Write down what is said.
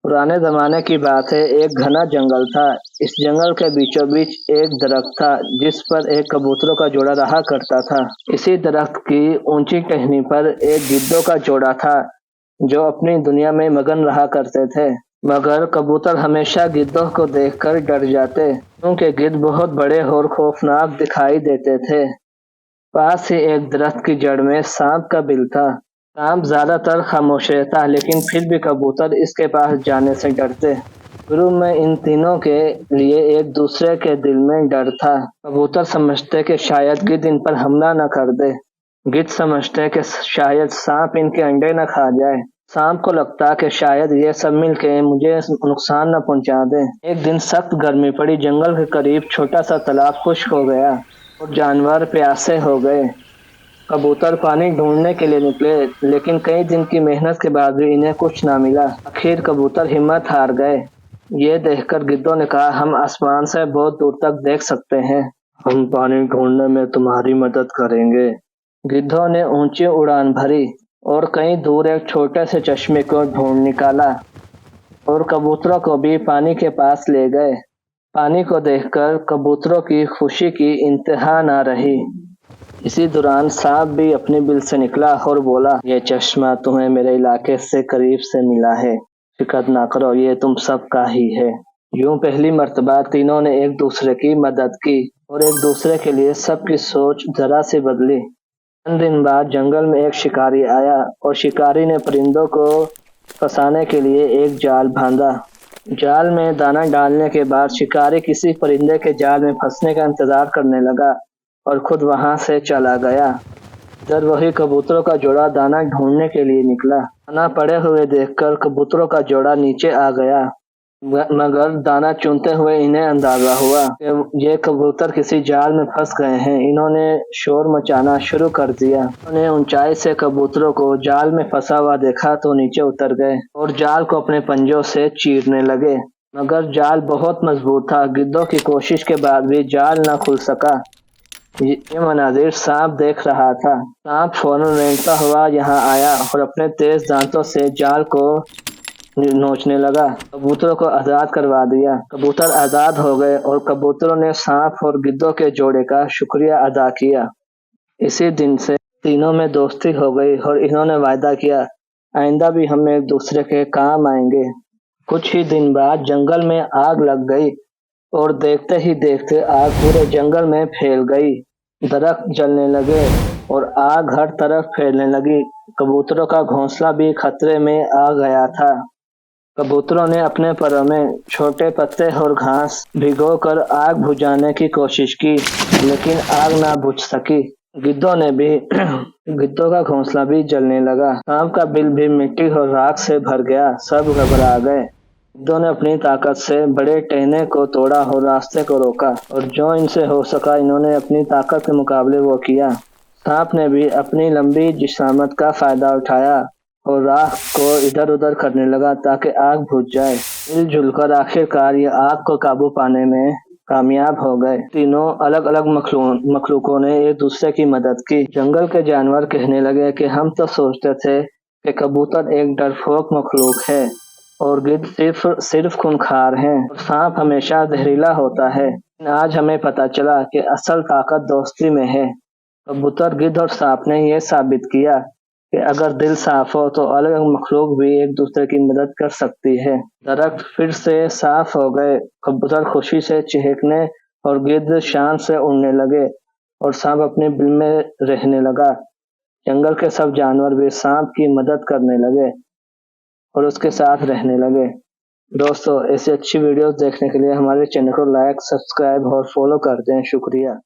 पुराने जमाने की बात है। एक घना जंगल था। इस जंगल के बीचों बीच एक दरख्त था जिस पर एक कबूतरों का जोड़ा रहा करता था। इसी दरख्त की ऊंची टहनी पर एक गिद्धों का जोड़ा था जो अपनी दुनिया में मगन रहा करते थे। मगर कबूतर हमेशा गिद्धों को देखकर डर जाते, क्योंकि गिद्ध बहुत बड़े और खौफनाक दिखाई देते थे। पास ही एक दरख्त की जड़ में सांप का बिल था। सांप ज्यादातर खामोश रहता, लेकिन फिर भी कबूतर इसके पास जाने से डरते। शुरू में इन तीनों के लिए एक दूसरे के दिल में डर था। कबूतर समझते कि शायद गिद्ध इन पर हमला न कर दे। गिद्ध समझते कि शायद सांप इनके अंडे न खा जाए। सांप को लगता कि शायद ये सब मिलके मुझे नुकसान न पहुंचा दे। एक दिन सख्त गर्मी पड़ी। जंगल के करीब छोटा सा तालाब खुश्क हो गया और जानवर प्यासे हो गए। कबूतर पानी ढूंढने के लिए निकले, लेकिन कई दिन की मेहनत के बाद भी इन्हें कुछ ना मिला। आखिर कबूतर हिम्मत हार गए। ये देखकर गिद्धों ने कहा, हम आसमान से बहुत दूर तक देख सकते हैं। हम पानी ढूंढने में तुम्हारी मदद करेंगे। गिद्धों ने ऊंची उड़ान भरी और कहीं दूर एक छोटे से चश्मे को ढूंढ निकाला और कबूतरों को भी पानी के पास ले गए। पानी को देखकर कबूतरों की खुशी की इंतहा ना रही। इसी दौरान सांप भी अपनी बिल से निकला और बोला, ये चश्मा तुम्हें मेरे इलाके से करीब से मिला है। फिक्र ना करो, ये तुम सबका ही है। यूं पहली मर्तबा तीनों ने एक दूसरे की मदद की और एक दूसरे के लिए सबकी सोच जरा सी बदली। चंद दिन बाद जंगल में एक शिकारी आया और शिकारी ने परिंदों को फंसाने के लिए एक जाल बांधा। जाल में दाना डालने के बाद शिकारी किसी परिंदे के जाल में फंसने का इंतजार करने लगा और खुद वहां से चला गया। इधर वही कबूतरों का जोड़ा दाना ढूंढने के लिए निकला। दाना पड़े हुए देखकर कबूतरों का जोड़ा नीचे आ गया, मगर दाना चुनते हुए इन्हें अंदाजा हुआ कि ये कबूतर किसी जाल में फंस गए हैं। इन्होंने शोर मचाना शुरू कर दिया। उन्होंने ऊंचाई से कबूतरों को जाल में फंसा हुआ देखा तो नीचे उतर गए और जाल को अपने पंजों से चीरने लगे, मगर जाल बहुत मजबूत था। गिद्धों की कोशिश के बाद भी जाल न खुल सका। ये मनाजिर सांप देख रहा था। सांप फौरन रेंगता हुआ यहाँ आया और अपने तेज दांतों से जाल को नोचने लगा। कबूतरों को आजाद करवा दिया। कबूतर आजाद हो गए और कबूतरों ने सांप और गिद्धों के जोड़े का शुक्रिया अदा किया। इसी दिन से तीनों में दोस्ती हो गई और इन्होंने वायदा किया, आइंदा भी हम एक दूसरे के काम आएंगे। कुछ ही दिन बाद जंगल में आग लग गई और देखते ही देखते आग पूरे जंगल में फैल गई। दरख्त जलने लगे और आग हर तरफ फैलने लगी। कबूतरों का घोंसला भी खतरे में आ गया था। कबूतरों ने अपने परों में छोटे पत्ते और घास भिगोकर आग बुझाने की कोशिश की, लेकिन आग ना बुझ सकी। गिद्धों ने भी गिद्धों का घोंसला भी जलने लगा। सांप का बिल भी मिट्टी और राख से भर गया। सब घबरा गए। गिद्धों ने अपनी ताकत से बड़े टहने को तोड़ा और रास्ते को रोका, और जो इनसे हो सका इन्होंने अपनी ताकत के मुकाबले वो किया। सांप ने भी अपनी लंबी जिस्मानत का फायदा उठाया और राख को इधर उधर करने लगा ताकि आग बुझ जाए। मिलजुल कर आखिरकार ये आग को काबू पाने में कामयाब हो गए। तीनों अलग अलग मखलूकों ने एक दूसरे की मदद की। जंगल के जानवर कहने लगे कि हम तो सोचते थे कि कबूतर एक डरपोक मखलूक है और गिद्ध सिर्फ खूंखार हैं और सांप हमेशा जहरीला होता है। आज हमें पता चला कि असल ताकत दोस्ती में है। कबूतर, गिद्ध और सांप ने यह साबित किया कि अगर दिल साफ हो तो अलग अलग मखलूक भी एक दूसरे की मदद कर सकती है। दरख्त फिर से साफ हो गए। कबूतर खुशी से चहकने और गिद्ध शान से उड़ने लगे और सांप अपने बिल में रहने लगा। जंगल के सब जानवर भी सांप की मदद करने लगे और उसके साथ रहने लगे। दोस्तों, ऐसी अच्छी वीडियोस देखने के लिए हमारे चैनल को लाइक, सब्सक्राइब और फॉलो कर दें। शुक्रिया।